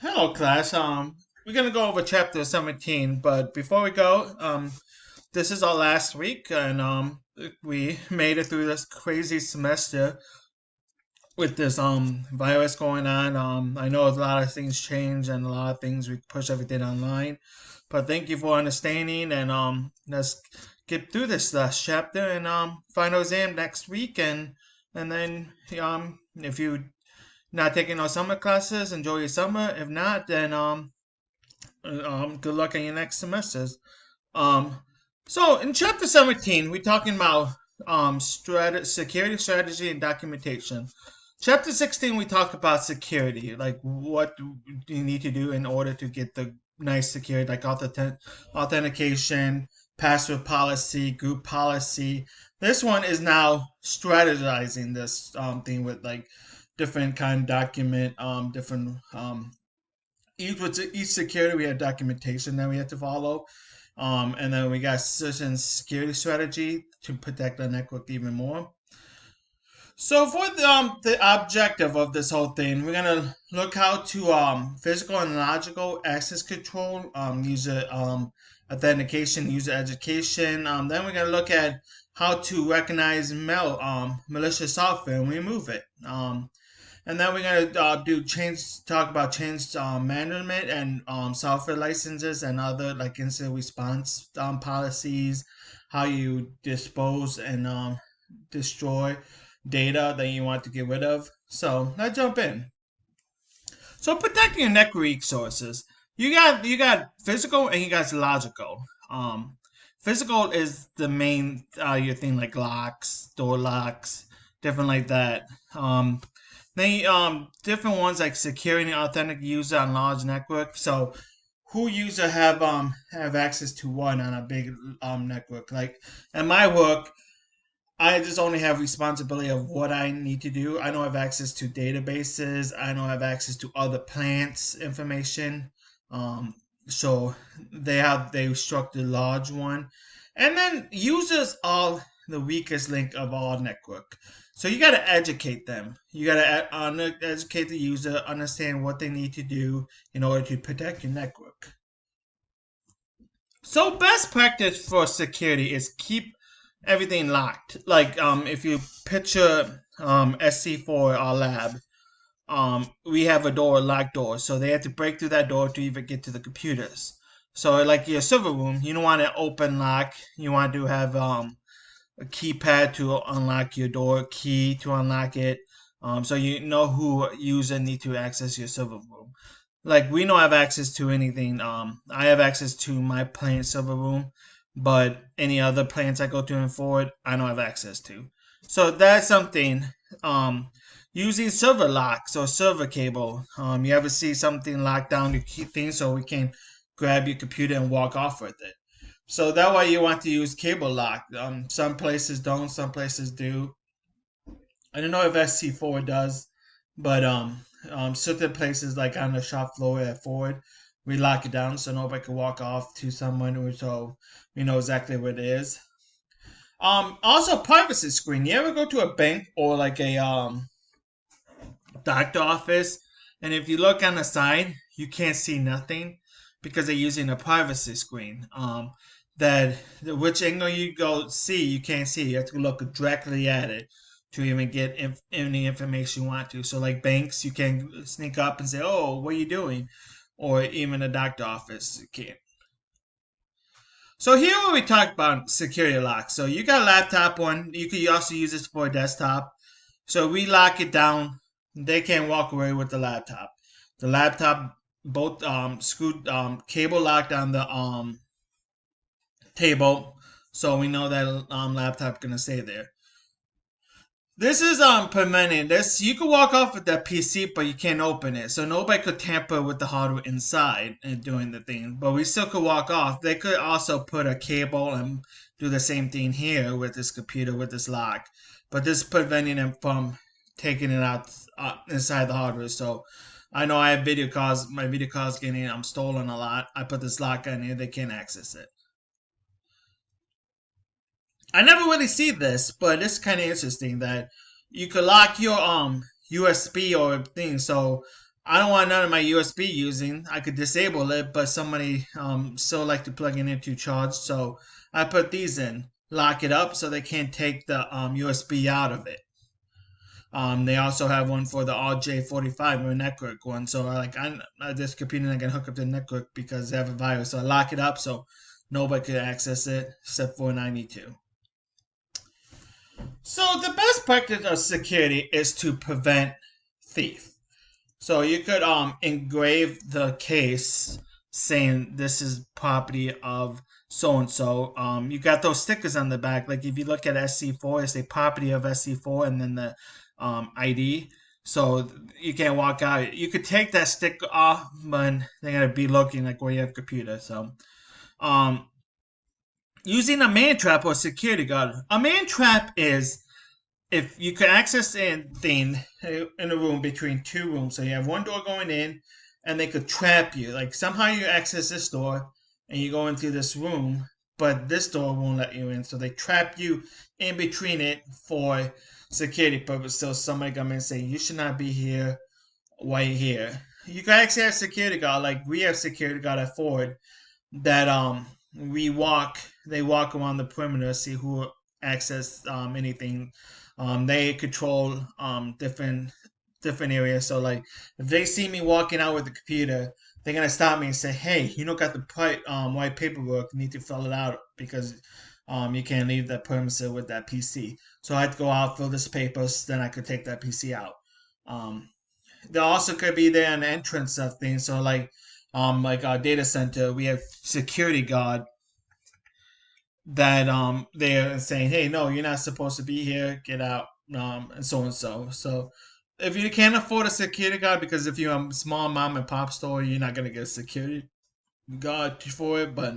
Hello, class. We're gonna go over chapter 17, but before we go, this is our last week, and we made it through this crazy semester with this virus going on. I know a lot of things change and a lot of things we push everything online, but thank you for understanding, and let's get through this last chapter and final exam next week, and then if you not taking no summer classes, enjoy your summer. If not, then good luck in your next semesters. Um, so in chapter 17, we're talking about security strategy and documentation. Chapter 16, we talk about security, like what do you need to do in order to get the nice security, like authentication, password policy, group policy. This one is now strategizing this thing with like different kind of document, different each security we had documentation that we had to follow, and then we got certain security strategy to protect the network even more. So for the objective of this whole thing, we're gonna look how to physical and logical access control, user authentication, user education. Then we're gonna look at how to recognize malicious software and remove it. And then we're gonna talk about change management and software licenses and other like incident response policies, how you dispose and destroy data that you want to get rid of. So let's jump in. So protecting your network resources, you got physical and you got logical. Physical is the main your thing like locks, door locks, different like that. They different ones like securing an authentic user on large network. So who user have access to one on a big network. Like in my work, I just only have responsibility of what I need to do. I don't have access to databases. I don't have access to other plants information. Um, so they struck the large one, and then users are the weakest link of all network. So you got to educate them. You got to educate the user, understand what they need to do in order to protect your network. So best practice for security is keep everything locked. Like if you picture SC4 our lab, we have a door, a locked door, so they had to break through that door to even get to the computers. So like your server room, you don't want to open lock. You want to have a keypad to unlock your door, key to unlock it. So you know who user need to access your server room. Like we don't have access to anything. I have access to my plant server room, but any other plants I go to and forward, I don't have access to. So that's something. Um, Using server locks or server cable. You ever see something locked down your key thing so we can grab your computer and walk off with it? So that way you want to use cable lock. Some places don't, some places do. I don't know if SC4 does, but certain places like on the shop floor at Ford, we lock it down so nobody can walk off to someone, so we know exactly what it is. Also privacy screen. You ever go to a bank or like a doctor office, and if you look on the side, you can't see nothing because they're using a privacy screen. That which angle you go see, you can't see. You have to look directly at it to even get any information you want to. So, like banks, you can sneak up and say, "Oh, what are you doing?" Or even a doctor office, you can't. So here we talk about security lock. So you got a laptop one. You could also use this for a desktop. So we lock it down. They can't walk away with the laptop. The laptop both screwed cable locked on the table, so we know that laptop gonna stay there. This is permanent. This you could walk off with that PC, but you can't open it, so nobody could tamper with the hardware inside and doing the thing. But we still could walk off. They could also put a cable and do the same thing here with this computer with this lock, but this is preventing them from taking it out inside the hardware. So I know I have video calls. My video calls getting stolen a lot. I put this lock on here. They can't access it. I never really see this, but it's kind of interesting that you could lock your USB or thing. So I don't want none of my USB using. I could disable it, but somebody still like to plug it into charge. So I put these in, lock it up so they can't take the USB out of it. They also have one for the RJ45 or network one. So this computer not gonna hook up to the network because they have a virus. So I lock it up so nobody could access it except for 92. So the best practice of security is to prevent thief. So you could engrave the case saying this is property of so and so. You got those stickers on the back. Like if you look at SC4, it's a property of SC4 and then the ID. So you can't walk out. You could take that sticker off, but they're gonna be looking like where you have computer. So um, using a man trap or security guard. A man trap is if you could access anything in a room between two rooms, so you have one door going in, and they could trap you. Like somehow you access this door and you go into this room, but this door won't let you in, so they trap you in between it for security purpose. So somebody come in and say you should not be here, wait here. You can actually have security guard, like we have security guard at Ford that we walk they walk around the perimeter, see who access anything. They control different areas. So like if they see me walking out with the computer, they're gonna stop me and say, hey, you don't got the white paperwork, you need to fill it out because you can't leave that perimeter with that PC. So I had to go out, fill this papers, then I could take that PC out. um, there also could be there an entrance of things. So like our data center, we have security guard that they're saying, hey, no, you're not supposed to be here, get out, and so and so. So if you can't afford a security guard, because if you're a small mom and pop store, you're not gonna get a security guard for it, but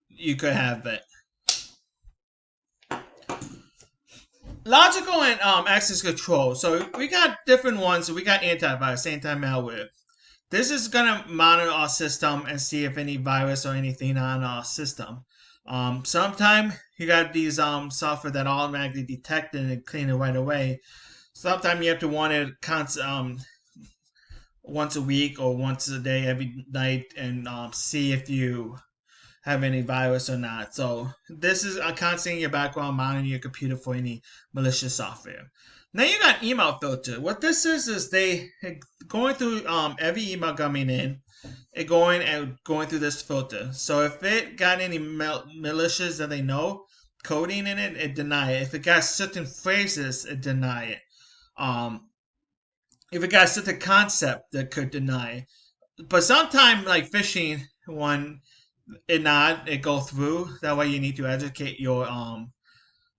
you could have that. Logical and access control. So we got different ones. So we got antivirus, anti-malware. This is gonna monitor our system and see if any virus or anything on our system. Sometimes you got these software that automatically detect it and clean it right away. Sometimes you have to want it once a week or once a day, every night, and see if you have any virus or not. So this is a constant in your background monitoring your computer for any malicious software. Now you got email filter. What this is they going through every email coming in, it going through this filter. So if it got any malicious that they know coding in it, it deny it. If it got certain phrases, it deny it. Um, if it got certain concept, that could deny it. But sometimes like phishing one it go through. That way you need to educate your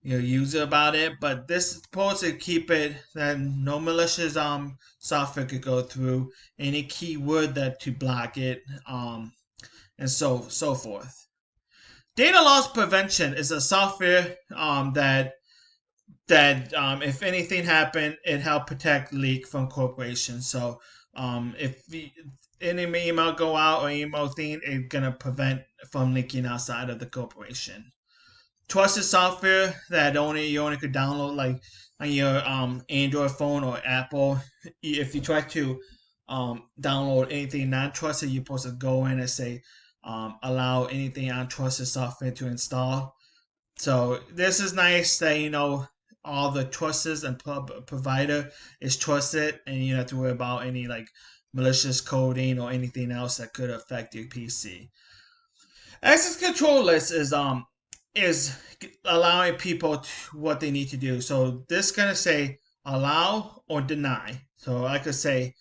user about it. But this is supposed to keep it that no malicious software could go through, any keyword that to block it, and so forth. Data loss prevention is a software that if anything happened, it help protect leak from corporations. So if any email go out or email thing, it's gonna prevent from leaking outside of the corporation. Trusted software that only you only could download like on your Android phone or Apple. If you try to download anything non-trusted, you're supposed to go in and say allow anything untrusted software to install. So this is nice that all the trusted and provider is trusted, and you don't have to worry about any like malicious coding or anything else that could affect your PC. Access control list is allowing people what they need to do. So this gonna say allow or deny. So I could say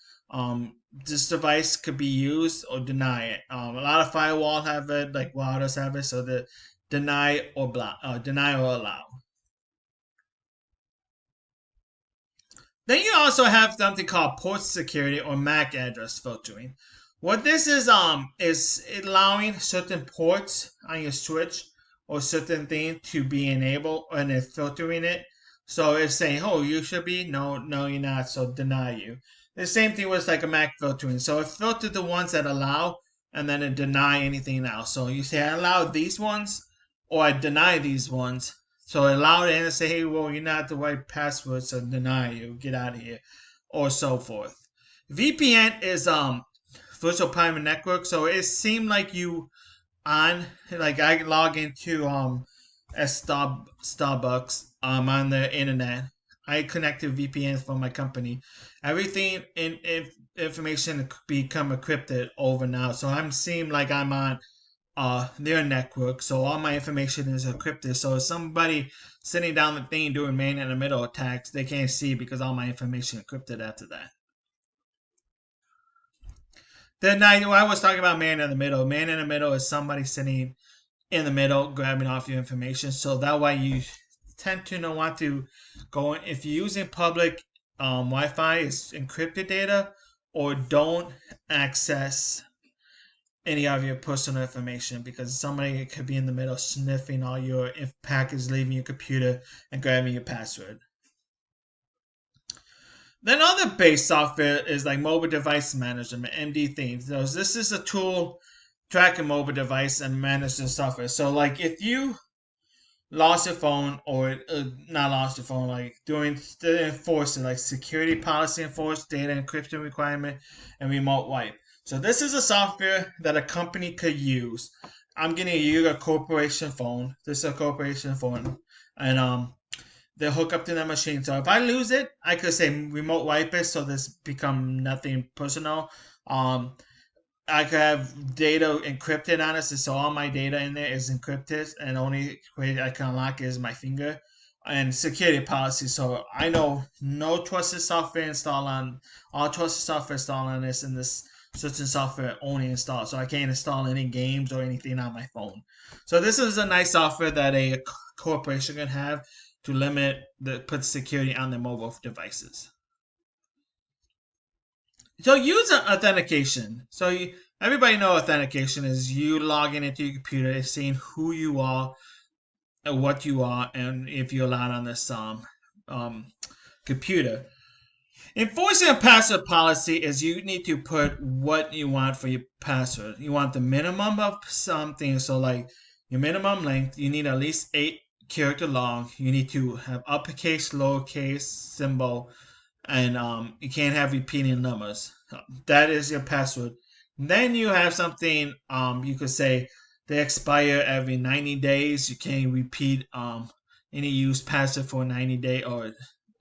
this device could be used or deny it. A lot of firewall have it, like routers have it. So the deny or block, deny or allow. Then you also have something called port security or MAC address filtering. What this is allowing certain ports on your switch or certain thing to be enabled and it's filtering it. So it's saying, oh, you should be, no, you're not, so deny you. The same thing with like a MAC filtering. So it filtered the ones that allow and then it deny anything else. So you say I allow these ones or I deny these ones. So allow it and say, hey, well, you're not the right password, so deny you, get out of here, or so forth. VPN is virtual private network, so it seemed like you on like I log into a Starbucks on the internet. I connect to VPNs from my company. Everything in information become encrypted over now. So I'm seeing like I'm on their network. So all my information is encrypted. So if somebody sitting down the thing doing man in the middle attacks, they can't see because all my information encrypted after that. Then I was talking about man in the middle. Man in the middle is somebody sitting in the middle grabbing off your information. So that way you tend to not want to go in. If you're using public Wi-Fi, it's encrypted data, or don't access any of your personal information because somebody could be in the middle sniffing all your packets, leaving your computer and grabbing your password. Then other base software is like mobile device management, MD themes. So this is a tool track a mobile device and manage the software. So like if you lost your phone or not lost your phone, like doing the enforcing like security policy enforced data encryption requirement and remote wipe. So this is a software that a company could use. I'm getting you a corporation phone. This is a corporation phone, and they hook up to that machine. So if I lose it, I could say remote wipe it, so this become nothing personal. Um, I could have data encrypted on it, so all my data in there is encrypted, and the only way I can unlock it is my finger. And security policy, so I know no trusted software installed on all trusted software installed on this, and this certain software only installed. So I can't install any games or anything on my phone. So this is a nice software that a corporation can have to limit the put security on their mobile devices. So use authentication. So everybody know authentication is you logging into your computer, seeing who you are and what you are, and if you're allowed on this um computer. Enforcing a password policy is you need to put what you want for your password. You want the minimum of something. So like your minimum length, you need at least 8 character long. You need to have uppercase, lowercase, symbol, and you can't have repeating numbers. That is your password. Then you have something you could say they expire every 90 days. You can't repeat any used password for 90 day or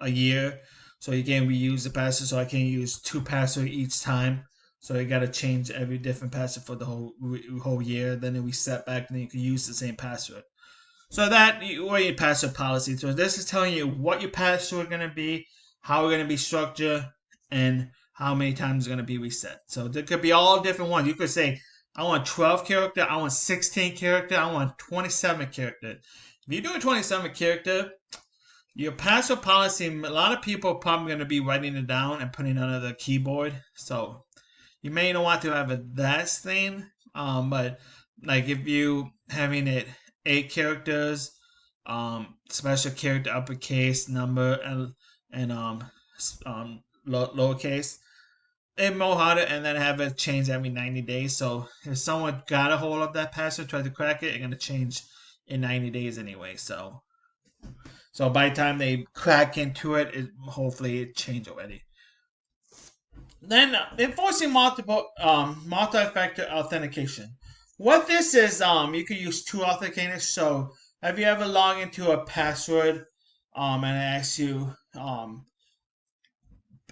a year. So you can reuse the password. So I can use 2 passwords each time. So you gotta change every different password for the whole year. Then it reset back, and then you can use the same password. So that or your password policy. So this is telling you what your password is gonna be, how it's gonna be structured, and how many times it's gonna be reset. So there could be all different ones. You could say, I want 12 character, I want 16 character, I want 27 character. If you do a 27 character, your password policy, a lot of people are probably gonna be writing it down and putting it under the keyboard. So you may not want to have a that thing, but like if you having it 8 characters, special character uppercase, number, and lowercase, it more harder, and then have it change every 90 days. So if someone got a hold of that password, tried to crack it, it's gonna change in 90 days anyway. So by the time they crack into it, hopefully it changed already. Then enforcing multi-factor authentication. What this is, you can use two authenticators. So have you ever logged into a password, and it asks you,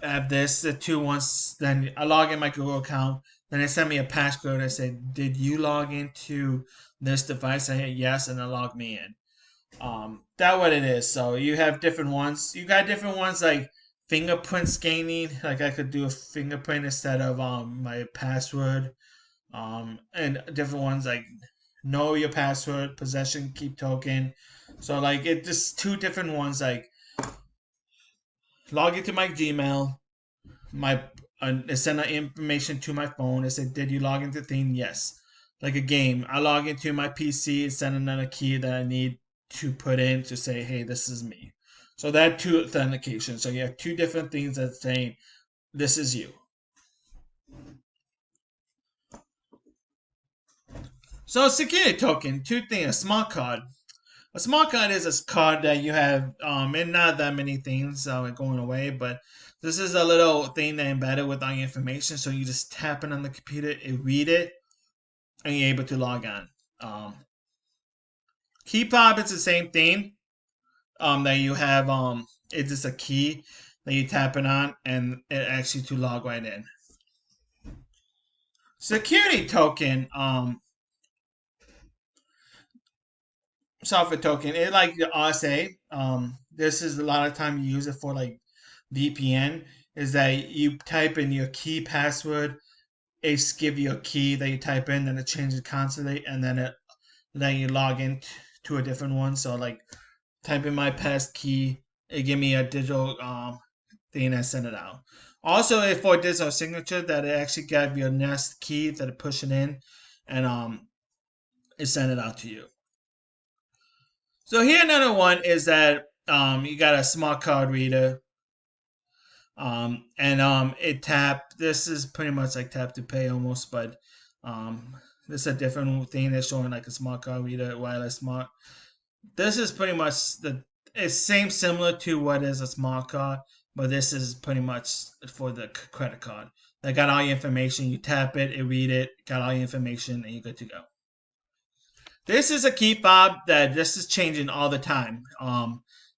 have this the two once, then I log in my Google account, then they send me a passcode. I say, did you log into this device? I hit yes, and they log me in. That what it is. So you have different ones. You got different ones like fingerprint scanning. Like I could do a fingerprint instead of my password. And different ones like know your password, possession keep token. So like it just two different ones like log into my Gmail, my send the information to my phone. It said, did you log into thing? Yes. Like a game, I log into my PC, send another key that I need to put in to say, hey, this is me. So that two authentication. So you have two different things that saying this is you. So security token, two things. A smart card. A smart card is a card that you have, and not that many things going away, but This is a little thing that embedded with all your information. So you just tap it on the computer, it read it, and you're able to log on. Key fob is the same thing. That you have it's just a key that you tap it on and it actually to log right in. Security token, software token, it like the RSA. This is a lot of time you use it for like VPN. Is that you type in your key password, it give you a key that you type in, then it changes constantly, and then you log in to a different one. So like type in my pass key, it give me a digital thing and send it out. Also, for digital signature, that it actually got your Nest key that it push it in, and it send it out to you. So here another one is that you got a smart card reader, and it tap. This is pretty much like tap to pay almost, but this is a different thing. They're showing like a smart card reader, wireless smart. This is pretty much it's similar to what is a smart card, but this is pretty much for the credit card. They got all your information. You tap it, it read it, got all your information, and you're good to go. This is a key fob that this is changing all the time.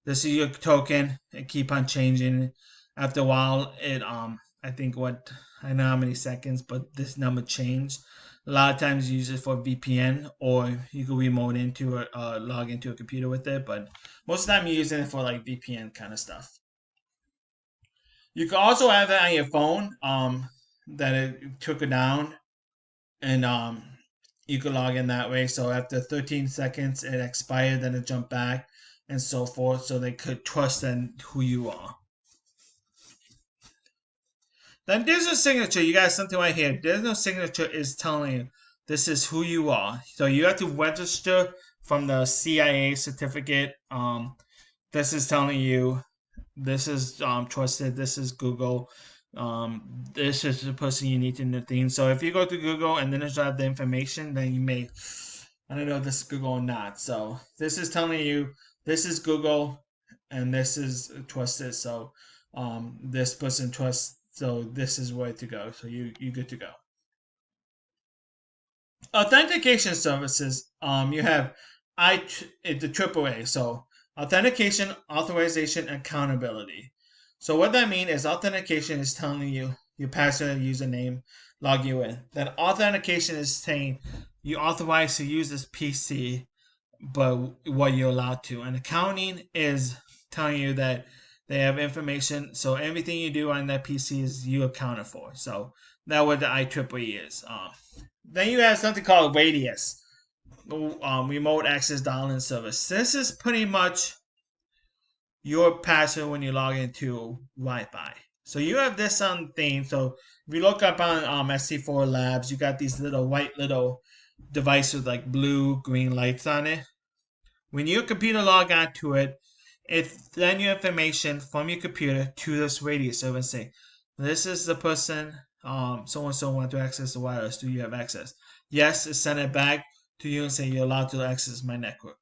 This is your token. It keep on changing. After a while, it I think I don't know how many seconds, but this number changed. A lot of times you use it for VPN or you can remote into it, log into a computer with it, but most of the time you're using it for like VPN kind of stuff. You can also have it on your phone, that it took it down, and you can log in that way. So after 13 seconds, it expired, then it jumped back, and so forth, so they could trust in who you are. Then digital signature, you got something right here. Digital signature is telling you this is who you are. So you have to register from the CIA certificate. This is telling you this is trusted. This is Google. This is the person you need to know things. So if you go to Google and then it's have the information, then you may, I don't know if this is Google or not. So this is telling you this is Google and this is trusted. So this person trusts. So this is where to go. So you good to go. Authentication services. You have the AAA. So authentication, authorization, accountability. So what that means is authentication is telling you your password, username, log you in. Then authentication is saying you authorize to use this PC, but what you're allowed to. And accounting is telling you that they have information, so everything you do on that PC is you accounted for. So that's what the IEEE is. Then you have something called Radius, remote access dial-in service. This is pretty much your password when you log into Wi-Fi. So you have this on thing. So if you look up on SC4 Labs, you got these white little devices with like blue, green lights on it. When your computer log on to it, it sends your information from your computer to this radio server and say, this is the person, so and so want to access the wireless. Do you have access? Yes, it send it back to you and say you're allowed to access my network.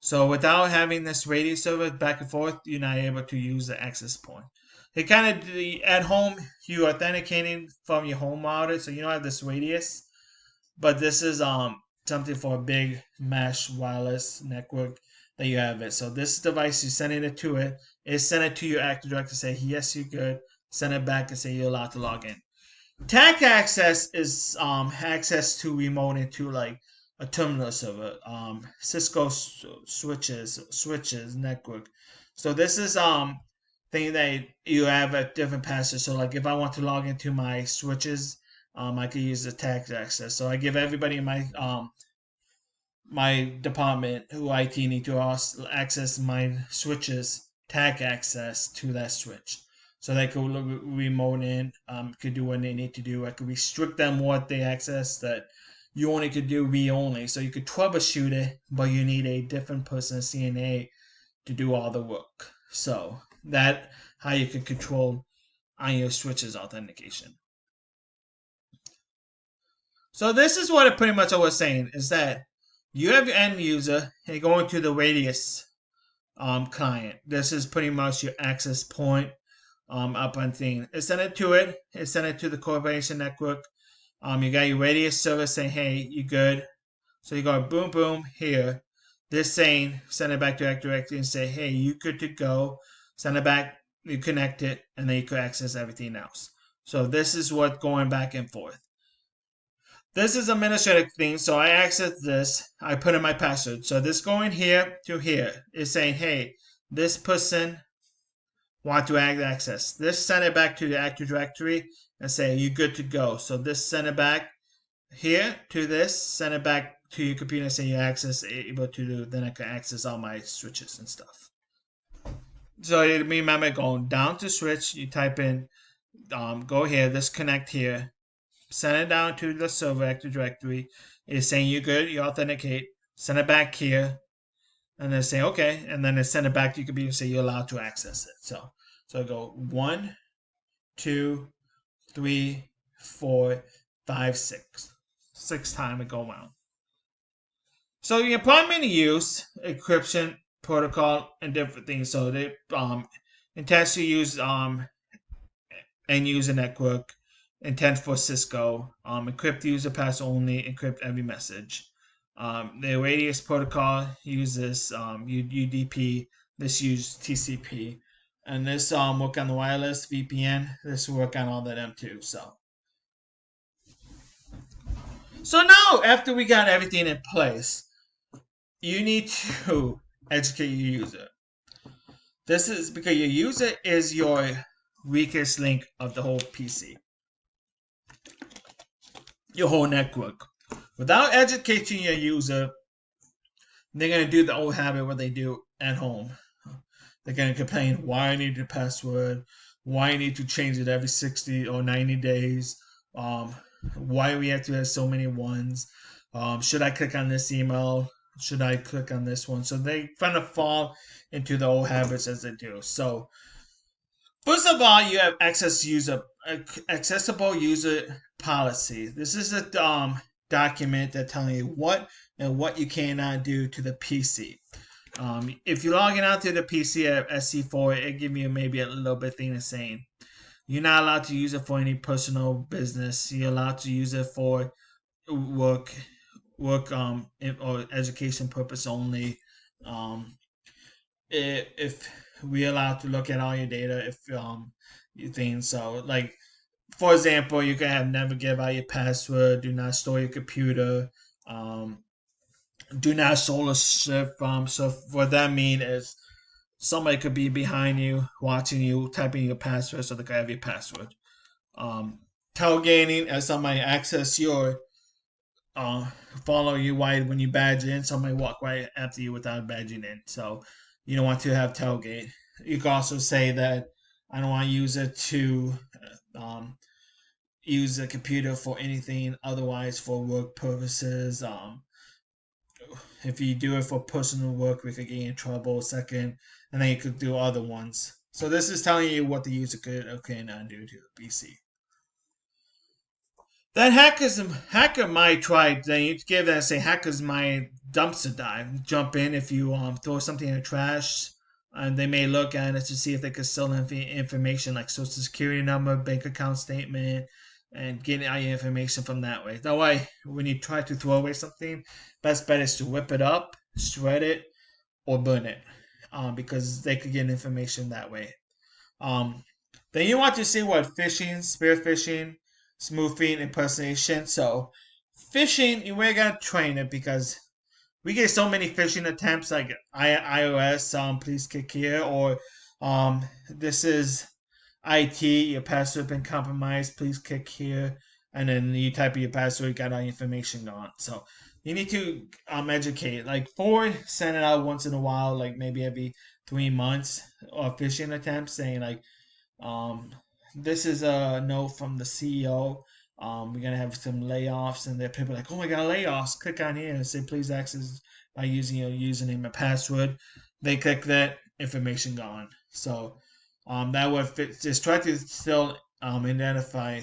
So without having this radio server back and forth, you're not able to use the access point. It kind of at home you authenticating from your home router, so you don't have this radius, but this is something for a big mesh wireless network that you have it. So this device, you sending it to it, it send it to your Active Directory, say yes you're good, send it back and say you're allowed to log in. TAC access is access to remote into like a terminal server, Cisco switches network. So this is thing that you have a different password. So like if I want to log into my switches, I could use the TAC access. So I give everybody in my department who IT need to access my switches TAC access to that switch. So they could remote in, could do what they need to do. I could restrict them what they access that you only could do read only. So you could troubleshoot it, but you need a different person, CNA, to do all the work. So that how you can control on your switches authentication. So this is what it pretty much I was saying is that you have your end user and going to the Radius client. This is pretty much your access point. up on thing. It sent it to it. It sent it to the corporation network. You got your radius server saying, hey, you good. So you go boom, boom, here. This saying, send it back to Active Directory and say, hey, you good to go. Send it back, you connect it, and then you could access everything else. So this is what going back and forth. This is administrative thing, so I access this. I put in my password. So this going here to here is saying, hey, this person want to access. This send it back to the Active Directory and say, you good to go. So this send it back here to this, send it back to your computer and say you access able to do, then I can access all my switches and stuff. So you remember going down to switch, you type in, go here, this connect here, send it down to the server Active Directory. It's saying you good, you authenticate, send it back here, and then say okay, and then send it back to your computer and say you're allowed to access it. So go 1, 2, 3, 4, 5, 6. 6 times it go around. So you can primarily use encryption protocol and different things. So they intends to use end user network, intent for Cisco, encrypt user pass only, encrypt every message. The radius protocol uses UDP. This uses TCP, and this work on the wireless VPN. This work on all of them too. So now after we got everything in place, you need to educate your user. This is because your user is your weakest link of the whole PC, your whole network. Without educating your user, they're going to do the old habit what they do at home. They're going to complain, why I need the password, why I need to change it every 60 or 90 days, why we have to have so many ones, should I click on this email, should I click on this one? So they kind of fall into the old habits as they do. So first of all, you have accessible user policy. This is a document that telling you what and what you cannot do to the PC. If you're logging out to the PC at SC4, it give you maybe a little bit thing of saying you're not allowed to use it for any personal business. You're allowed to use it for work or education purpose only. If we allowed to look at all your data, if you think so, like for example, you can have never give out your password, do not store your computer, do not solo shift. So what that mean is somebody could be behind you, watching you, typing your password, so they can have your password. Tailgating, as somebody access your uh, follow you right when you badge in. Somebody walk right after you without badging in. So you don't want to have tailgate. You can also say that I don't want to use it to use the computer for anything otherwise for work purposes. If you do it for personal work, we could get in trouble. Second, and then you could do other ones. So this is telling you what the user could or cannot do to the PC. Then hacker might try. Then you give that and say hackers might dumpster dive, jump in if you throw something in the trash, and they may look at it to see if they could sell information like social security number, bank account statement, and get all your information from that way. That way, when you try to throw away something, best bet is to whip it up, shred it, or burn it, because they could get information that way. Um, then you want to see what phishing, spear phishing, spoofing, impersonation. So phishing, you really gotta train it because we get so many phishing attempts like iOS, please click here, or this is IT, your password been compromised, please click here, and then you type in your password, you got all your information gone. So you need to educate. Like Ford send it out once in a while, like maybe every 3 months, or phishing attempts saying like um, this is a note from the CEO. We're gonna have some layoffs, and there are people like, "Oh my God, layoffs!" Click on here and say, "Please access by using your username and password." They click that, information gone. So that would fit. Just try to still identify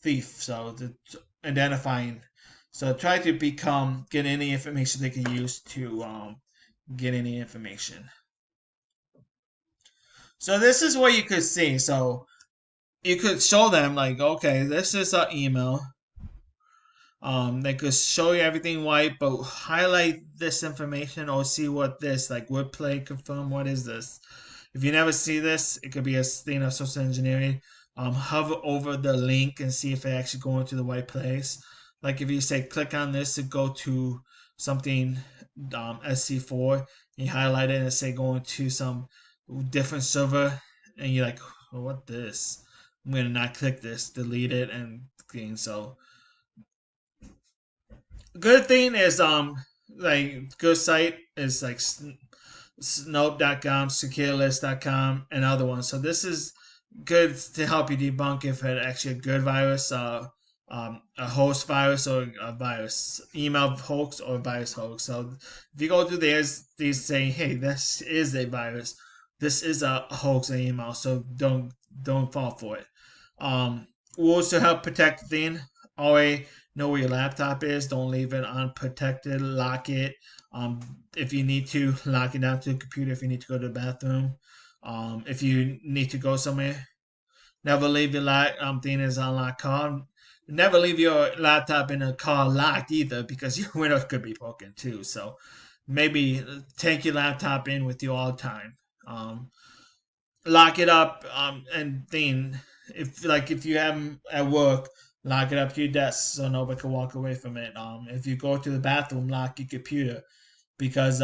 thief. So the identifying. So try to get any information they can use to get any information. So this is what you could see. So you could show them like, okay, this is an email. They could show you everything white, but highlight this information or see what this like would play confirm. What is this? If you never see this, it could be a thing of social engineering. Hover over the link and see if it actually go into the right place. Like if you say click on this to go to something SC4, you highlight it and say go into some different server, and you're like, oh, what this? I'm gonna not click this, delete it, and clean. So good thing is like good site is like Snope.com, SecureList.com, and other ones. So this is good to help you debunk if it's actually a good virus, a host virus or a virus, email hoax or virus hoax. So if you go through these saying, hey, this is a virus, this is a hoax and email, so don't fall for it. Rules to help protect the thing. Always know where your laptop is. Don't leave it unprotected. Lock it. Um, if you need to, lock it down to the computer. If you need to go to the bathroom, if you need to go somewhere, never leave your thing is unlocked car. Never leave your laptop in a car locked either, because your windows could be broken too. So maybe take your laptop in with you all the time. Lock it up, and then if you have 'em at work, lock it up to your desk so nobody can walk away from it. If you go to the bathroom, lock your computer, because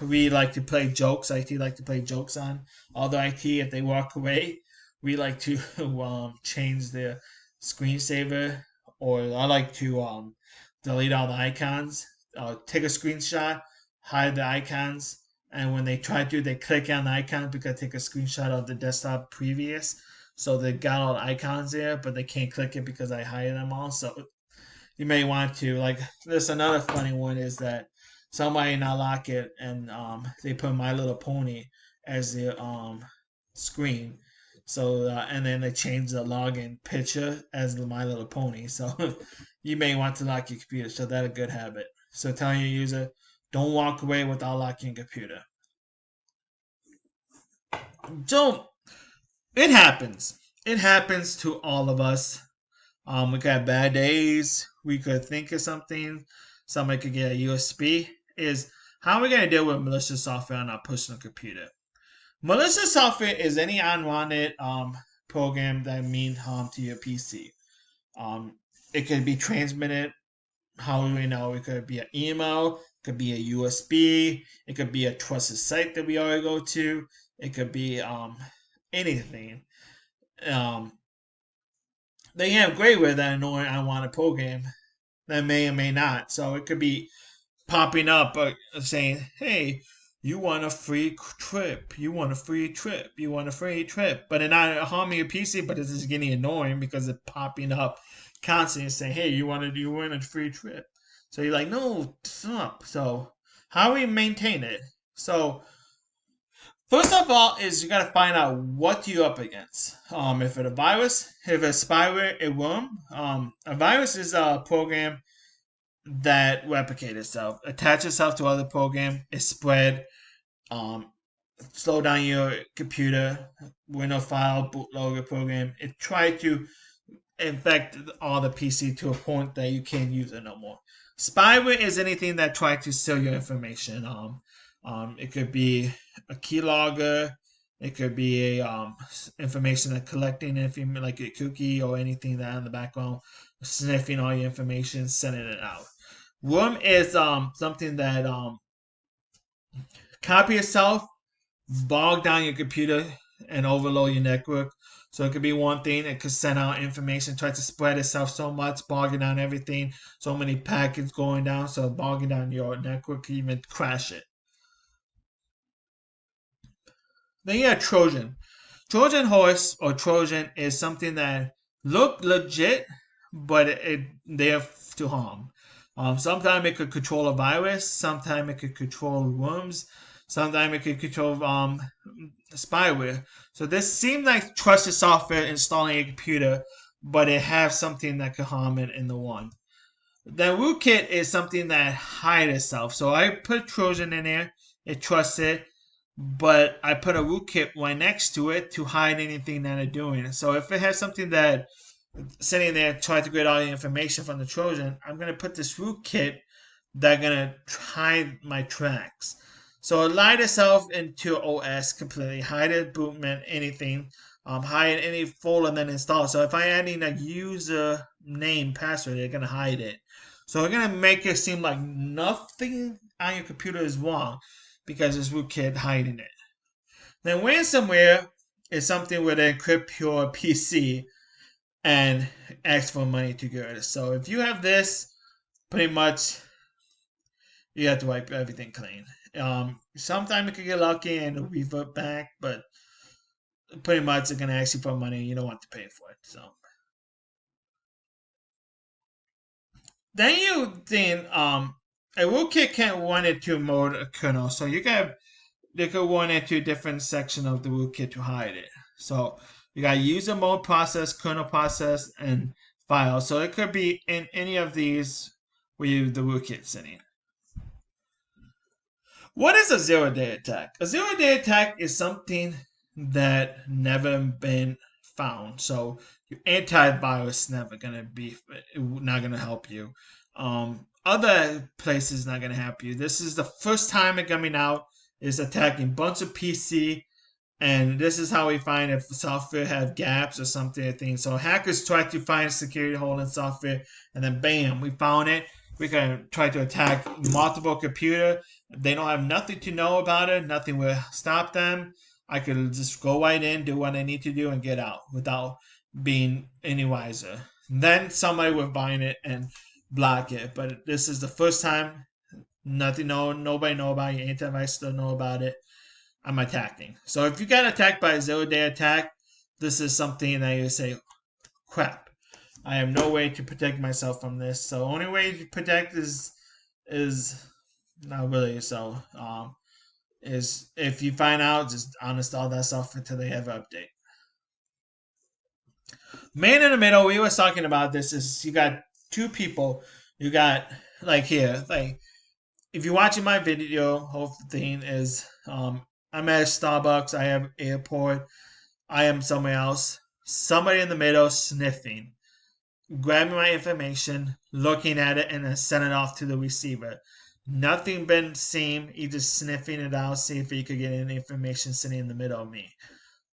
we like to play jokes. IT like to play jokes on other IT. If they walk away, we like to change the screensaver, or I like to delete all the icons. Take a screenshot, hide the icons, and when they try to, they click on the icon because they take a screenshot of the desktop previous. So they got all the icons there, but they can't click it because I hide them all. So you may want to like. There's another funny one is that somebody not lock it, and they put My Little Pony as the screen. So and then they change the login picture as the My Little Pony. So you may want to lock your computer. So that's a good habit. So telling your user, don't walk away without locking your computer. So it happens. It happens to all of us. We could have bad days. We could think of something. Somebody could get a USB. Is how are we going to deal with malicious software on our personal computer? Malicious software is any unwanted program that means harm to your PC. It could be transmitted. How do we know? It could be an email. It could be a USB. It could be a trusted site that we already go to. It could be anything. Um, they have great with that annoying unwanted program that may or may not. So it could be popping up saying, hey, you want a free trip. You want a free trip. You want a free trip. But it's not harming your PC, but it's just getting annoying because it's popping up constantly saying, hey, you want a free trip. So you're like, no, stop. So how we maintain it? So first of all, is you gotta find out what you're up against. If it's a virus, if it's spyware, a worm. A virus is a program that replicate itself, attach itself to other program, it spread, um, slow down your computer, Windows file, bootloader program. It try to infect all the PC to a point that you can't use it no more. Spyware is anything that tries to steal your information. It could be a keylogger. It could be a information that collecting information like a cookie or anything that in the background, sniffing all your information, sending it out. Worm is something that copy itself, bog down your computer, and overload your network. So it could be one thing. It could send out information, try to spread itself so much, bogging down everything. So many packets going down, so bogging down your network could even crash it. Then you have Trojan. Trojan horse or Trojan is something that look legit, but they're to harm. Sometimes it could control a virus. Sometimes it could control worms. Sometimes it could control spyware. So this seems like trusted software installing a computer, but it has something that could harm it in the one. The rootkit is something that hides itself. So I put Trojan in there. It trusts it. but I put a rootkit right next to it to hide anything that they're doing. So if it has something that sitting there trying to get all the information from the Trojan, I'm gonna put this rootkit that gonna hide my tracks. So lie itself into OS completely, hide it, bootman, anything, hide any folder then install. So if I add in a user name password, they're gonna hide it. So they're gonna make it seem like nothing on your computer is wrong because this rootkit hiding it. Then ransomware is something where they encrypt your PC and ask for money to get it. So if you have this, pretty much you have to wipe everything clean. Sometimes you can get lucky and it'll revert back, but pretty much they're gonna ask you for money. You don't want to pay for it. So then you think a rootkit can't run into mode a kernel, so they could run into a different section of the rootkit to hide it. So you got user mode process, kernel process, and file. So it could be in any of these where you the rootkit sitting. What is a zero-day attack? A zero-day attack is something that never been found. So your antivirus never gonna be not gonna help you. Other places not gonna help you. This is the first time it coming out. Is attacking bunch of PC, and this is how we find if software have gaps or something. I think so. Hackers try to find a security hole in software, and then bam, we found it. We can try to attack multiple computer. They don't have nothing to know about it. Nothing will stop them. I could just go right in, do what I need to do, and get out without being any wiser. Then somebody will find it and block it. But this is the first time. Nothing, nobody know about it. Antivirus still know about it. I'm attacking. So if you get attacked by a zero-day attack, this is something that you say, crap. I have no way to protect myself from this. So only way to protect is not really. So is if you find out, just uninstall that software until they have an update. Man in the middle, we was talking about this. Is you got two people. You got like here, like if you're watching my video, whole thing is I'm at Starbucks. I have airport. I am somewhere else. Somebody in the middle sniffing, grabbing my information, looking at it, and then sending it off to the receiver. Nothing been seen. He just sniffing it out, see if he could get any information sitting in the middle of me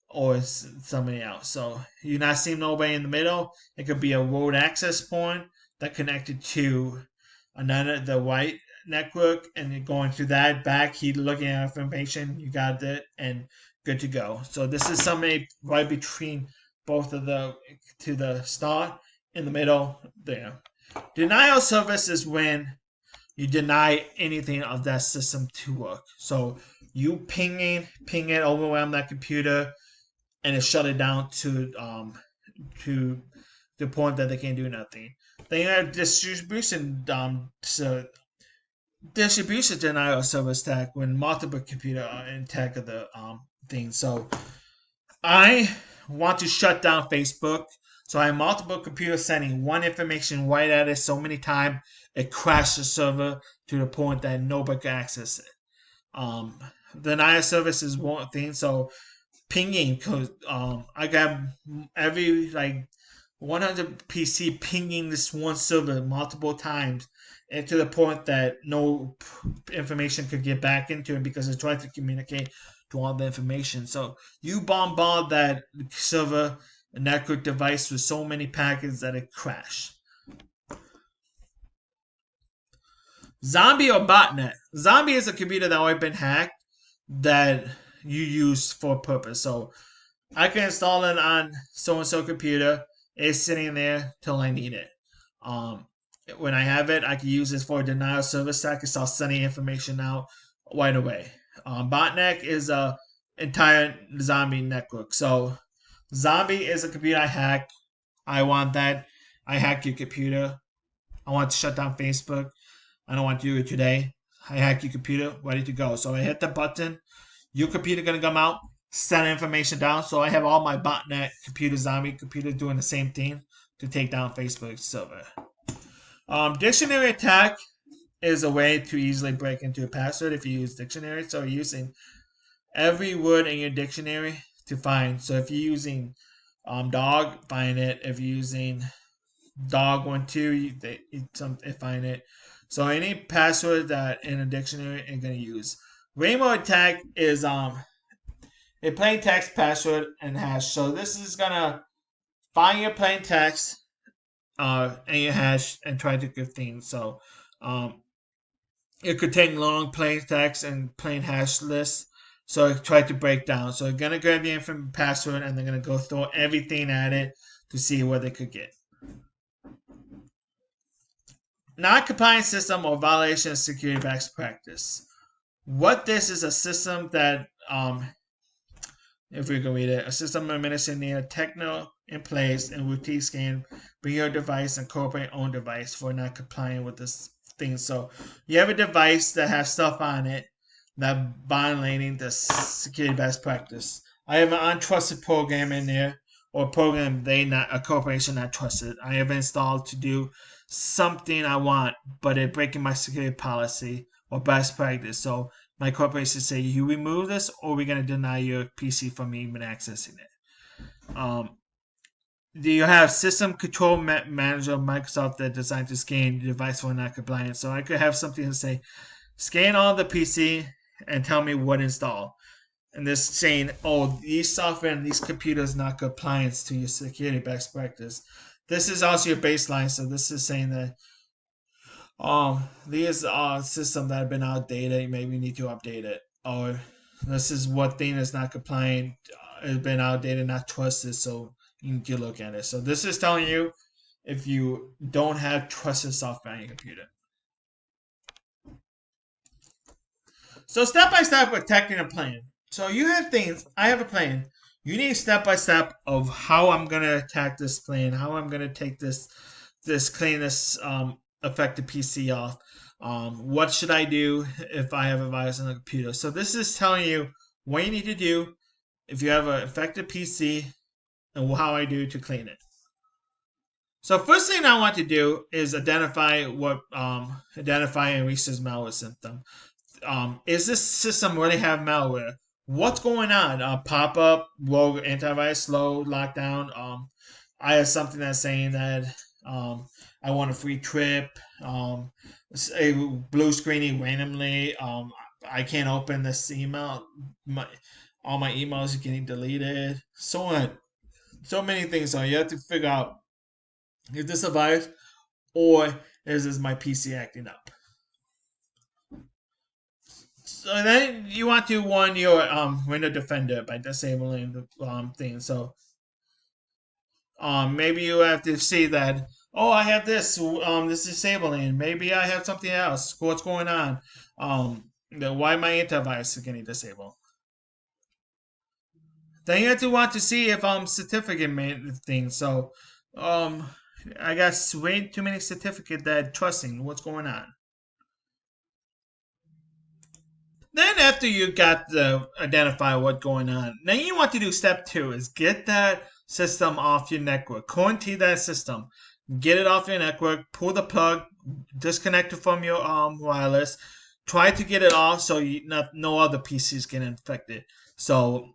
or somebody else. So you're not seeing nobody in the middle. It could be a road access point that connected to another the white network, and you're going through that back. He looking at information. You got it, and good to go. So this is somebody right between both of the to the start in the middle there. Denial service is when you deny anything of that system to work. So you ping it, overwhelm that computer, and it shut it down to the point that they can't do nothing. Then you have distribution denial service attack when multiple computer are in attack of the thing. So I want to shut down Facebook. So I have multiple computers sending one information right at it so many times it crashed the server to the point that nobody can access it. Denial service is one thing. So pinging, cause I got every like 100 PC pinging this one server multiple times, and to the point that no information could get back into it because it tried to communicate to all the information. So you bombard that server network device with so many packets that it crashed. Zombie or botnet? Zombie is a computer that already been hacked that you use for a purpose. So I can install it on so and so computer. It's sitting there till I need it. When I have it, I can use this for a denial service. I can start sending information out right away. Botnet is a entire zombie network. So zombie is a computer I hack. I want that. I hack your computer. I want to shut down Facebook. I don't want to do it today. I hack your computer, ready to go. So I hit the button. Your computer gonna come out, send information down. So I have all my botnet computer, zombie computers doing the same thing to take down Facebook server. Dictionary attack is a way to easily break into a password if you use dictionary. So using every word in your dictionary to find. So if you're using dog, find it. If you're using dog 1 2, find it. So any password that in a dictionary you're gonna use. Rainbow attack is a plain text password and hash. So this is gonna find your plain text and your hash and try to give things. So um, it could take long plain text and plain hash lists. So I try to break down. So they're gonna grab the infant password and they're gonna go throw everything at it to see what they could get. Non-compliant system or violation of security best practice. What this is a system that if we can read it, a system administering a techno in place and routine scan, bring your device and incorporate own device for not complying with this thing. So you have a device that has stuff on it that violating the security best practice. I have an untrusted program in there, or a program they not a corporation not trusted. I have installed to do something I want, but it breaking my security policy or best practice. So my corporation say you remove this or we're going to deny your PC from even accessing it. Do you have system control manager Microsoft that designed to scan the device when not compliant? So I could have something to say, scan all the PC and tell me what install. And this saying, oh, these software and these computers not compliant to your security best practice. This is also your baseline. So this is saying that these are systems that have been outdated. Maybe you need to update it. Or this is what thing is not compliant, has been outdated, not trusted. So you can look at it. So this is telling you if you don't have trusted software on your computer. So step by step protecting a plan. So you have things. I have a plan. You need step by step of how I'm gonna attack this plan. How I'm gonna take this clean this affected PC off. What should I do if I have a virus on the computer? So this is telling you what you need to do if you have an affected PC and how I do to clean it. So first thing I want to do is identify and research malware symptom. Is this system really have malware? What's going on? Pop up, rogue antivirus, slow lockdown. I have something that's saying that I want a free trip. A blue screening randomly. I can't open this email. All my emails are getting deleted. So on. So many things. So you have to figure out, is this a virus or is this my PC acting up? So then you want to warn your Windows Defender by disabling the thing. So maybe you have to see that. Oh, I have this disabling. Maybe I have something else. What's going on? Why my antivirus is getting disabled? Then you have to want to see if certificate made thing. So um, I got way too many certificates that trusting. What's going on? Then after you got the identify what's going on, then you want to do step 2 is get that system off your network. Quarantine that system. Get it off your network. Pull the plug. Disconnect it from your wireless. Try to get it off so no other PCs get infected. So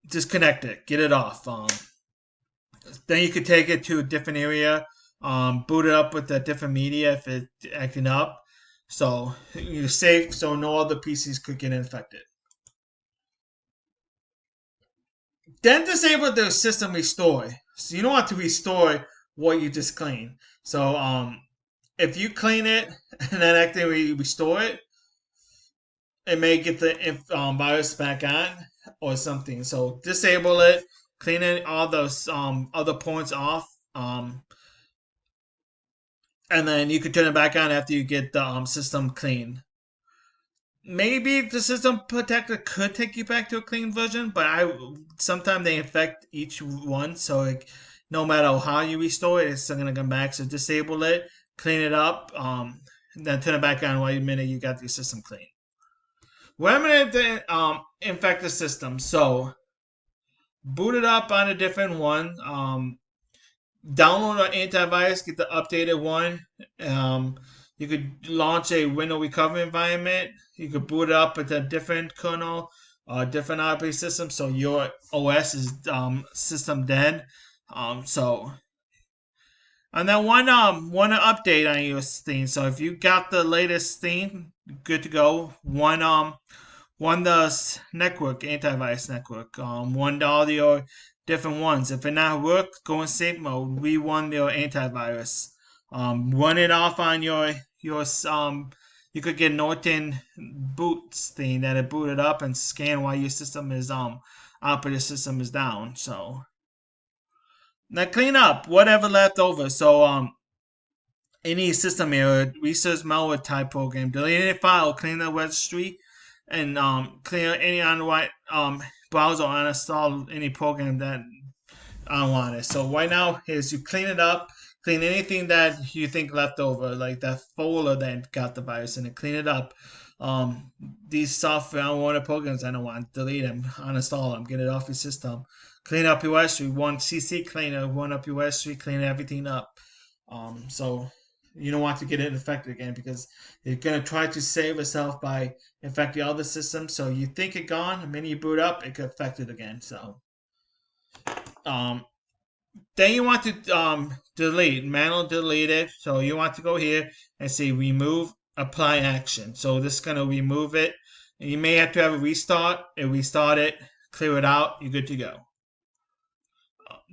disconnect it. Get it off. Then you could take it to a different area. Boot it up with a different media if it's acting up. So you're safe, so no other PCs could get infected. Then disable the system restore. So you don't want to restore what you just cleaned. So if you clean it and then actively restore it, it may get the virus back on or something. So disable it, clean it, all those other points off, and then you can turn it back on after you get the system clean. Maybe the system protector could take you back to a clean version, but sometimes they infect each one, so like, no matter how you restore it, it's still gonna come back. So disable it, clean it up, then turn it back on while minute you got your system clean. Remedy to infect the system. So boot it up on a different one. Download an antivirus, get the updated one. You could launch a Windows recovery environment. You could boot it up with a different kernel. different operating systems, so your OS is system dead. So and then one update on your thing. So if you got the latest thing, good to go. One the network antivirus network. One all your different ones. If it not work, go in safe mode. We won your antivirus. Run it off on your You could get Norton boots thing that it booted up and scan while your system is operating system is down. So now clean up whatever left over. So any system error, research malware type program, delete any file, clean the registry, and clear any unwanted browser or uninstall any program that unwanted. So right now is you clean it up, clean anything that you think left over, like that folder that got the virus in it, clean it up. Um, these software unwanted programs I don't want, delete them, uninstall them, get it off your system. Clean up your registry. One CC cleaner, run up your registry, clean everything up. So you don't want to get it infected again because it's going to try to save itself by infecting all the systems. So you think it gone, the minute you boot up, it could affect it again. So um, then you want to manual delete it. So you want to go here and say remove apply action. So this is going to remove it. And you may have to have a restart. And restart it, clear it out. You're good to go.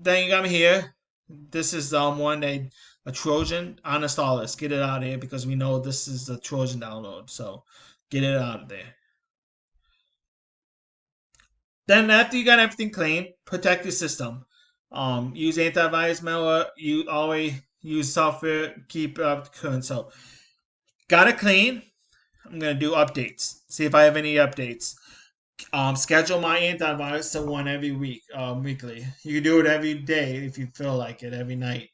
Then you come here. This is one that a Trojan. Uninstall this. Get it out of here because we know this is the Trojan download. So get it out of there. Then after you got everything clean, protect your system. Use antivirus malware. You always use software. Keep up current. So got it clean. I'm gonna do updates. See if I have any updates. Schedule my antivirus to one every week, weekly. You can do it every day if you feel like it, every night.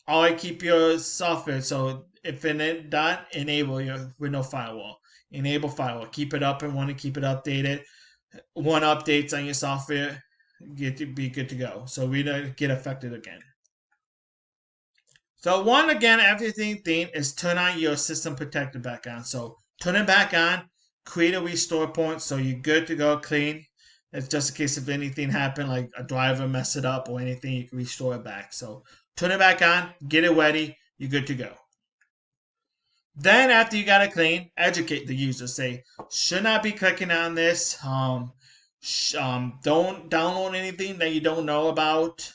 Always keep your software. So if it dot enable your with no firewall, enable firewall. Keep it up and want to keep it updated. One updates on your software, get to be good to go. So we don't get affected again. So one again, everything thing is turn on your system protector back on. So turn it back on, create a restore point so you're good to go, clean. It's just in case if anything happened, like a driver mess it up or anything, you can restore it back. So turn it back on, get it ready, you're good to go. Then after you got it clean, educate the user. Say, should not be clicking on this. Don't download anything that you don't know about.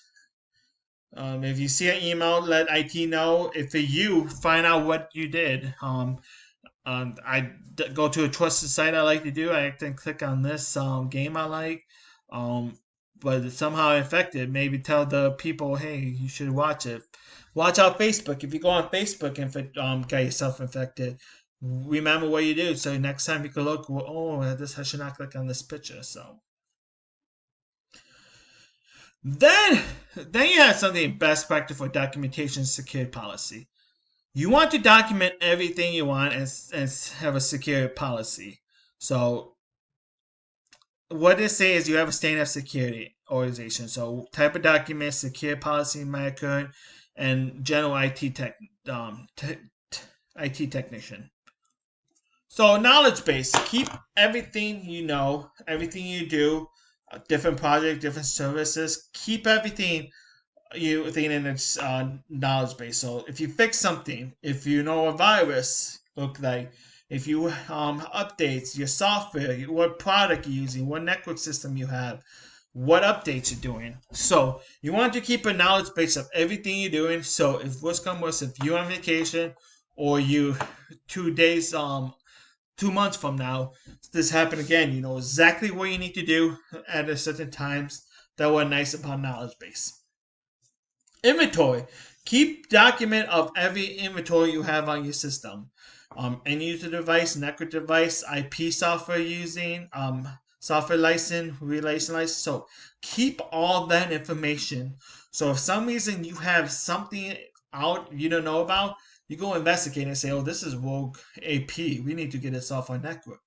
If you see an email, let IT know. If you find out what you did, go to a trusted site I like to do. I can click on this game I like, but it's somehow infected. Maybe tell the people, hey, you should watch it. Watch out Facebook. If you go on Facebook and get yourself infected, remember what you do. So next time you can look, oh, I should not click on this picture. So. Then you have something best practice for documentation security policy. You want to document everything you want and have a secure policy. So what they say is you have a standard security organization. So type of document, secure policy, my current, and general IT IT technician. So knowledge base, keep everything you know, everything you do, different projects, different services. Keep everything you think in its knowledge base. So if you fix something, if you know a virus look like, if you updates your software, what product you're using, what network system you have, what updates you're doing. So you want to keep a knowledge base of everything you're doing. So if worst comes worst, if you're on vacation or you 2 days 2 months from now, this happen again, you know exactly what you need to do at a certain times. That were nice upon knowledge base. Inventory. Keep document of every inventory you have on your system. End user device, network device, IP software using, software license, relation license. So keep all that information. So if some reason you have something out you don't know about, you go investigate and say, oh, this is rogue AP. We need to get this off our network.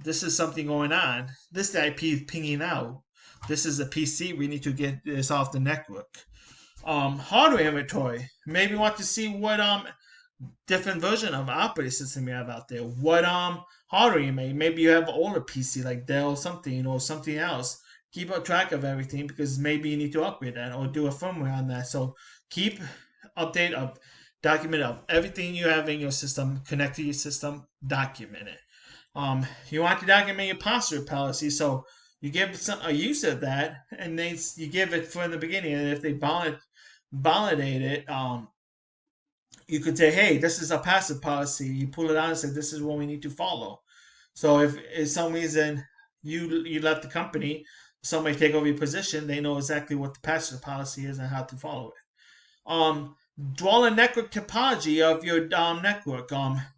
This is something going on. This IP is pinging out. This is a PC. We need to get this off the network. Hardware inventory. Maybe want to see what different version of operating system you have out there. What hardware you may. Maybe you have an older PC like Dell something or something else. Keep a track of everything because maybe you need to upgrade that or do a firmware on that. So keep update of document of everything you have in your system, connect to your system, document it. You want to document your password policy, so you give a user that, and you give it from the beginning. And if they validate it, you could say, "Hey, this is a passive policy." You pull it out and say, "This is what we need to follow." So if some reason you left the company, somebody take over your position, they know exactly what the passive policy is and how to follow it. Draw a network topology of your network.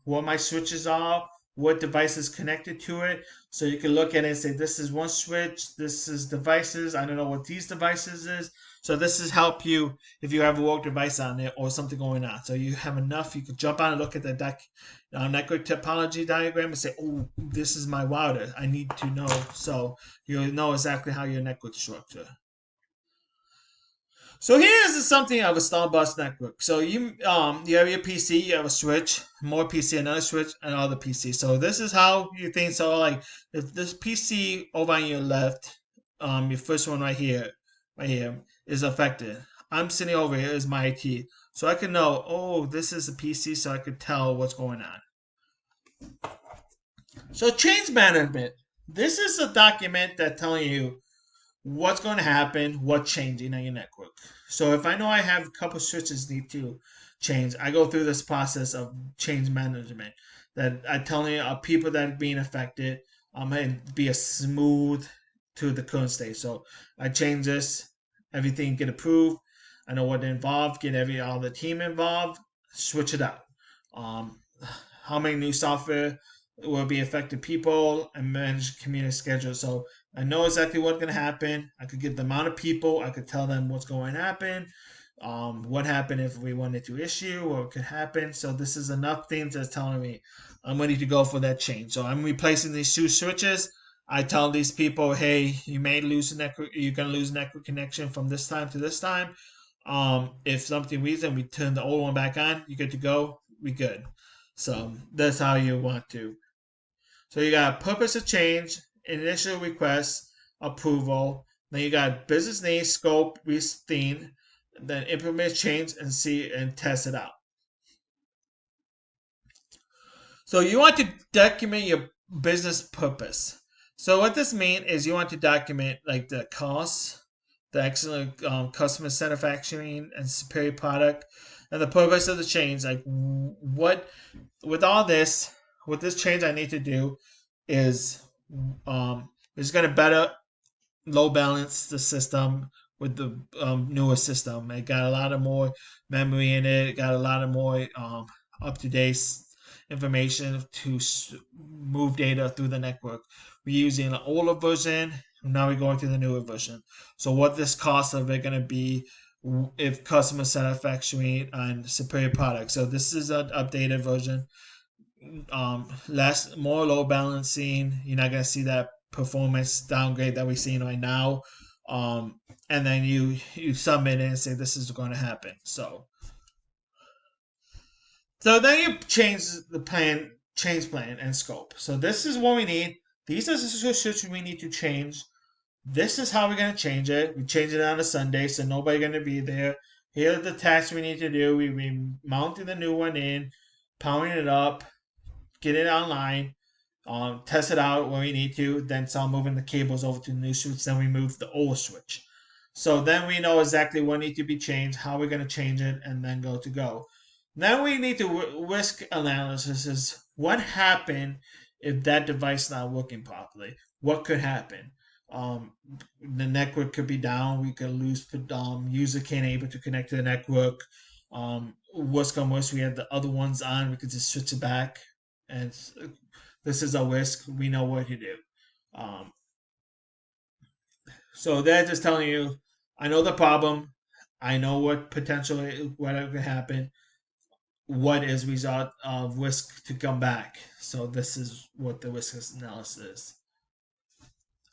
What my switches are, what devices connected to it, so you can look at it and say, this is one switch, this is devices. I don't know what these devices is. So this is help you if you have a work device on there or something going on. So you have enough. You can jump on and look at the network topology diagram and say, oh, this is my router. I need to know. So you'll know exactly how your network structure. So here's something of a Starbucks network. So you have your PC, you have a switch, more PC, another switch, another PC. So this is how you think. So like if this PC over on your left, your first one right here is affected. I'm sitting over here is my IT, so I can know. Oh, this is a PC, so I could tell what's going on. So change management. This is a document that telling you what's going to happen, what's changing on your network. So if I know I have a couple switches need to change, I go through this process of change management that I tell you people that are being affected, and be a smooth to the current state. So I change this, everything get approved. I know what involved, get all the team involved, switch it out. Um, how many new software will be affected people and manage community schedule. So I know exactly what's going to happen. I could get the amount of people. I could tell them what's going to happen, what happened if we wanted to issue, what could happen. So this is enough things that's telling me I'm ready to go for that change. So I'm replacing these two switches. I tell these people, hey, you may lose a network. You're going to lose network connection from this time to this time. If something reason we turn the old one back on, you good to go. We good. So that's how you want to. So you got purpose of change, initial request, approval. Then you got business needs, scope, theme. Then implement change and see and test it out. So you want to document your business purpose. So what this means is you want to document like the costs, the excellent customer satisfaction and superior product, and the purpose of the change. Like what with all this, with this change I need to do is is going to better load balance the system with the newer system. It got a lot of more memory in it. It got a lot of more up to date information to move data through the network. We're using an older version. Now we're going to the newer version. So what this cost of it going to be if customer satisfaction and superior product. So this is an updated version. Less more load balancing. You're not gonna see that performance downgrade that we're seeing right now. And then you submit it and say this is going to happen. So then you change plan and scope. So this is what we need. These are the switches we need to change. This is how we're gonna change it. We change it on a Sunday, so nobody gonna be there. Here are the tasks we need to do. We mounting the new one in, powering it up, get it online, test it out where we need to, then start moving the cables over to the new switch, then we move the old switch. So then we know exactly what needs to be changed, how we're going to change it, and then go to go. Then we need to risk analysis is what happened if that device is not working properly? What could happen? The network could be down. We could lose user can't able to connect to the network. Worst come worst, we have the other ones on. We could just switch it back, and this is a risk. We know what to do. Um, so they're just telling you, I know the problem. I know what potentially what could happen. What is result of risk to come back? So this is what the risk analysis is.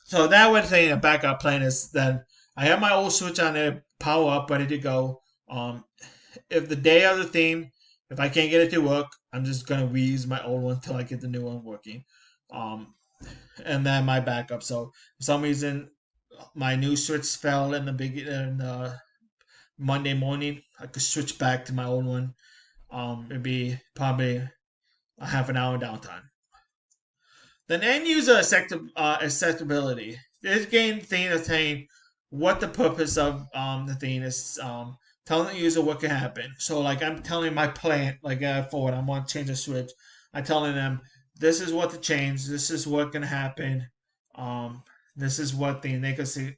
So that would say a backup plan is that I have my old switch on there, power up, ready to go. If the day of the theme, if I can't get it to work, I'm just gonna reuse my old one until I get the new one working. um, and then my backup. So for some reason my new switch fell in the beginning Monday morning, I could switch back to my old one. It'd be probably a half an hour downtime. Then end user acceptability. This game thing is saying what the purpose of the thing is. Telling the user what can happen. So like I'm telling my plant, like forward, I want to change a switch. I'm telling them this is what to change. This is what can happen. Um, this is what thing they could say.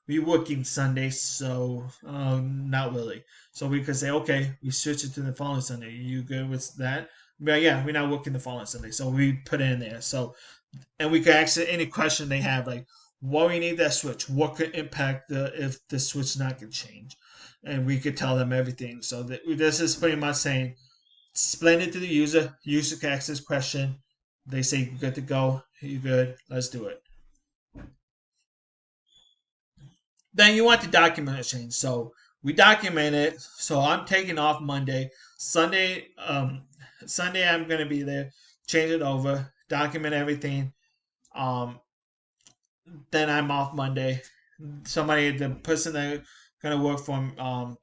We working Sunday, so not really. So we could say, okay, we switch it to the following Sunday. You good with that? But yeah, we're not working the following Sunday, so we put it in there. So and we could ask any question they have, like why we need that switch, what could impact the if the switch not get changed, and we could tell them everything. So that this is pretty much saying, explain it to the user. User can ask this question. They say good to go. You good? Let's do it. Then you want to document a change. So we document it. So I'm taking off Monday. Sunday I'm gonna be there. Change it over. Document everything. Um, then I'm off Monday. The person that gonna work for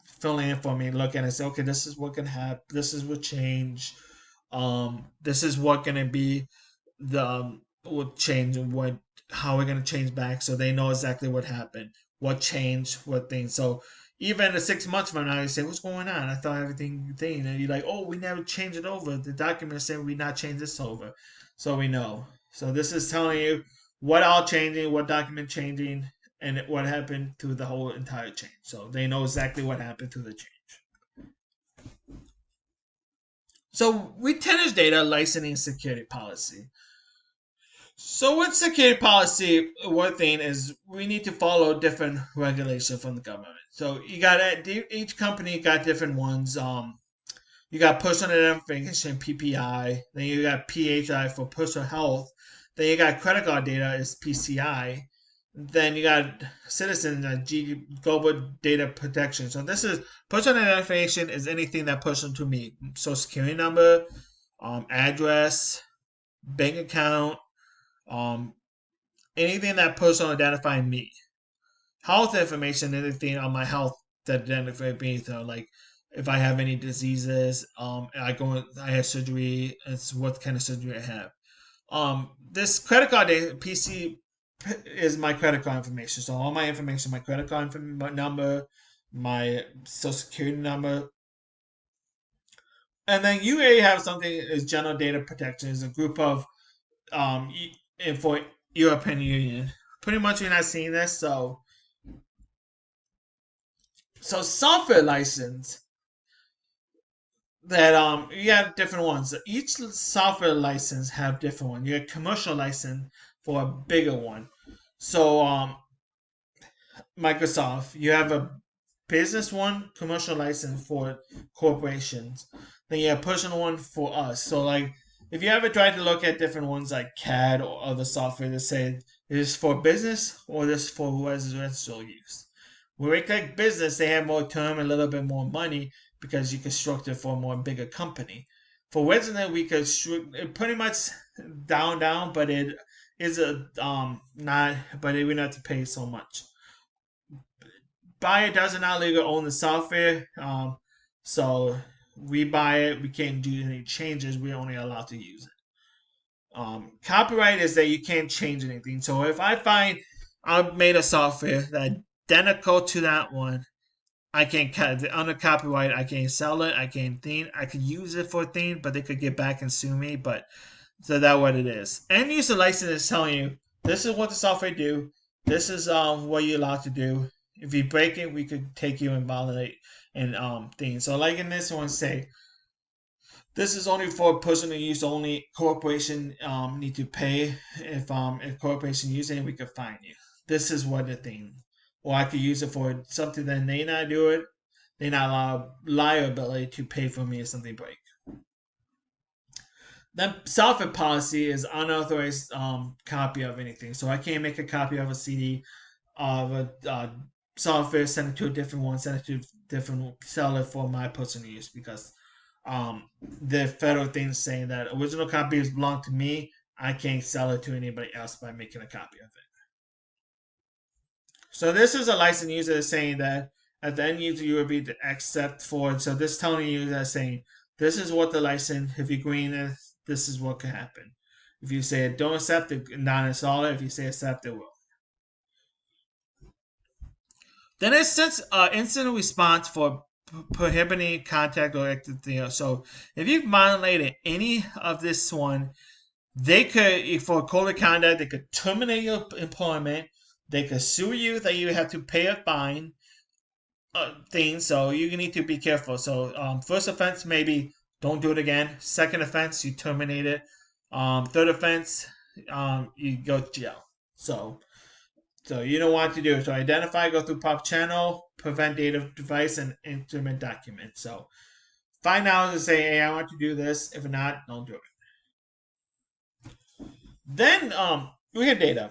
filling in for me, look at it and say, okay, this is what can happen. This is what change. This is what gonna be the what change and what how we're gonna change back, so they know exactly what happened, what changed, what things. So even the 6 months from now, you say, "What's going on? I thought everything thing," and you're like, "Oh, we never changed it over. The document said we not change this over," so we know. So this is telling you what all changing, what document changing, and what happened to the whole entire change. So they know exactly what happened to the change. So we tennis data licensing security policy. So with security policy, one thing is we need to follow different regulation from the government. So you got each company got different ones. You got personal identification (PPI). Then you got PHI for personal health. Then you got credit card data is PCI. Then you got citizen global data protection. So this is personal identification is anything that personal to me. Social security number, address, bank account, um, anything that personal identifying me. Health information, anything on my health that identify me. So like if I have any diseases, I have surgery. It's what kind of surgery I have. This credit card PC is my credit card information. So all my information, my credit card number, my social security number, and then you already have something is general data protection. Is a group of for European Union. Pretty much we're not seeing this. So software license that you have different ones. Each software license have different one. You have commercial license for a bigger one. So Microsoft, you have a business one, commercial license for corporations. Then you have personal one for us. So like if you ever try to look at different ones like CAD or other software that say this is for business or this is for residential use. When we click business, they have more term, a little bit more money because you can structure for a more bigger company. For resident, we could pretty much down, but it is a not, but we don't have to pay so much. Buyer does not legally own the software, so we buy it. We can't do any changes. We're only allowed to use it. Copyright is that you can't change anything. So if I find I made a software that identical to that one, I can't cut it under copyright. I can't sell it. I can't thing. I could use it for a thing, but they could get back and sue me. But so that's what it is. End user license is telling you this is what the software do. This is what you're allowed to do. If you break it, we could take you and violate and things. So like in this one, say this is only for personal use only. Corporation need to pay if corporation use it, we could fine you. This is what the thing. Or I could use it for something that they not do it. They not allow liability to pay for me if something break. Then software policy is unauthorized copy of anything. So I can't make a copy of a CD of a software, send it to a different one, send it to a different seller for my personal use because the federal thing saying that original copies belong to me. I can't sell it to anybody else by making a copy of it. So this is a licensed user saying that at the end user you will be to accept for it. So this is telling you that saying this is what the license. If you agree this is what can happen. If you say don't accept it, non-install it. If you say accept, it will. Then it sends instant response for prohibiting contact or activity. So if you've violated any of this one, they could, for code of conduct, they could terminate your employment. They could sue you that you have to pay a fine thing. So you need to be careful. So first offense, maybe don't do it again. Second offense, you terminate it. Third offense, you go to jail. So you don't want to do it. So identify, go through pop channel, prevent data device, and instrument document. So find out and say, hey, I want to do this. If not, don't do it. Then we have data.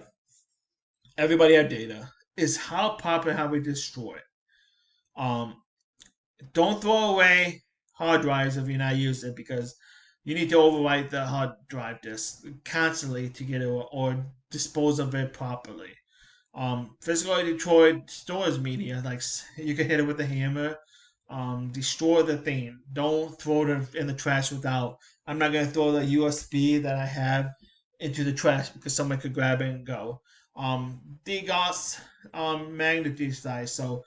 Everybody have data. Is how proper how we destroy it. Um, don't throw away hard drives if you're not using it because you need to overwrite the hard drive disk constantly to get it or dispose of it properly. Physically destroy stores media. Like you can hit it with a hammer. Destroy the thing. Don't throw it in the trash without. I'm not gonna throw the USB that I have into the trash because someone could grab it and go. DGOS magnetized. So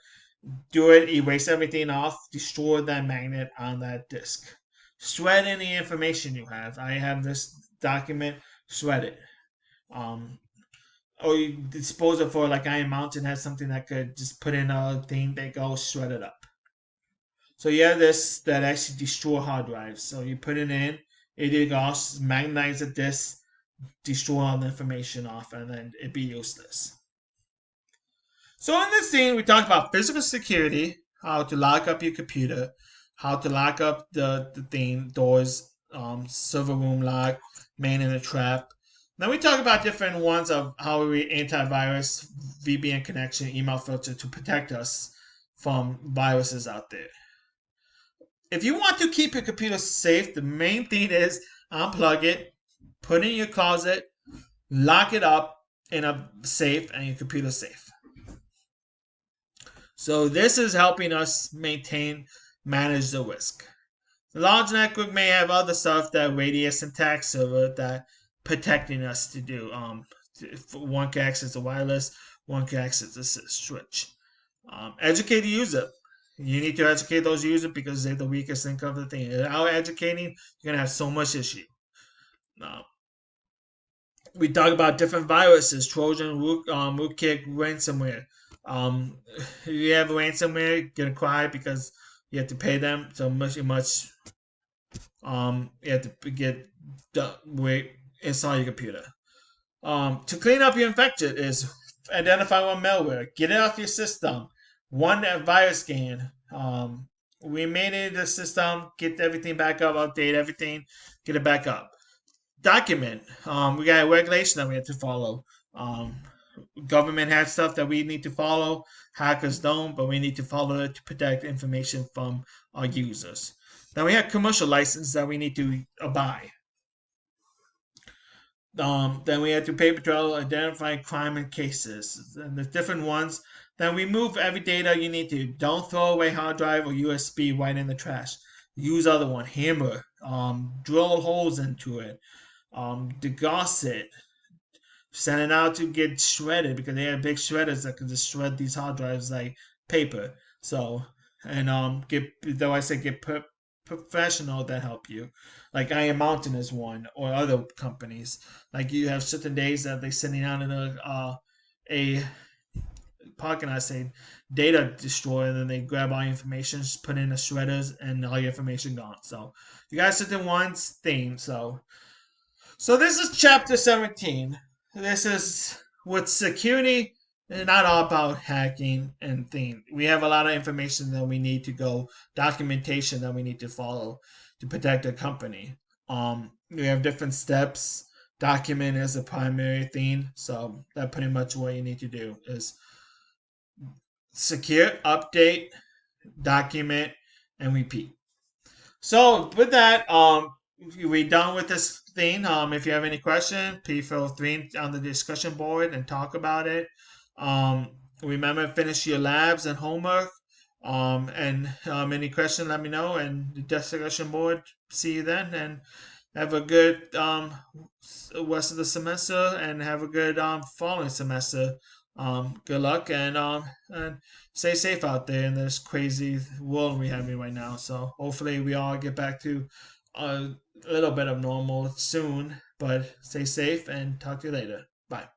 do it. Erase everything off. Destroy that magnet on that disk. Shred any information you have. I have this document. Shred it. Um, or you dispose it for like Iron Mountain has something that could just put in a thing that goes shred it up. So you have this that actually destroy hard drives. So you put it in, it goes magnetize the disk, destroy all the information off, and then it be useless. So in this scene, we talked about physical security, how to lock up your computer, how to lock up the thing, doors, server room lock, main in a trap. Then we talk about different ones of how we antivirus, VPN connection, email filter to protect us from viruses out there. If you want to keep your computer safe, the main thing is unplug it, put it in your closet, lock it up in a safe, and your computer's safe. So this is helping us manage the risk. The large network may have other stuff that radius and tax server that protecting us to do. One can access the wireless, one can access the switch. Educate the user. You need to educate those users because they're the weakest link of the thing. Without educating, you're gonna have so much issue. We talk about different viruses, Trojan, rootkit, ransomware. Um, you have ransomware, get acquired because you have to pay them so much. You have to get install your computer. To clean up your infected is identify one malware, get it off your system, one virus scan. Remain the system, get everything back up, update everything, get it back up. Document. We got a regulation that we have to follow. Government has stuff that we need to follow. Hackers don't, but we need to follow it to protect information from our users. Then we have commercial license that we need to abide. Then we have to paper trail, identify crime and cases, and the different ones. Then remove every data you need to. Don't throw away hard drive or USB right in the trash. Use other one, hammer, drill holes into it, degauss it, send it out to get shredded because they have big shredders that can just shred these hard drives like paper. So and get though I say get professional that help you. Like Iron Mountain is one, or other companies. Like you have certain days that they're sending out in a how can I say data destroyer, and then they grab all your information, just put in the shredders, and all your information gone. So you got certain ones thing. So this is chapter 17. This is with security. It's not all about hacking and things. We have a lot of information that we need to go, documentation that we need to follow to protect the company. We have different steps. Document is the primary thing. So that pretty much what you need to do is secure, update, document, and repeat. So with that, we done with this thing. If you have any question, please feel free on the discussion board and talk about it. Remember, finish your labs and homework. And any question, let me know. And the discussion board. See you then, and have a good rest of the semester, and have a good following semester. Good luck, and stay safe out there in this crazy world we have right now. So hopefully we all get back to a little bit of normal soon. But stay safe and talk to you later. Bye.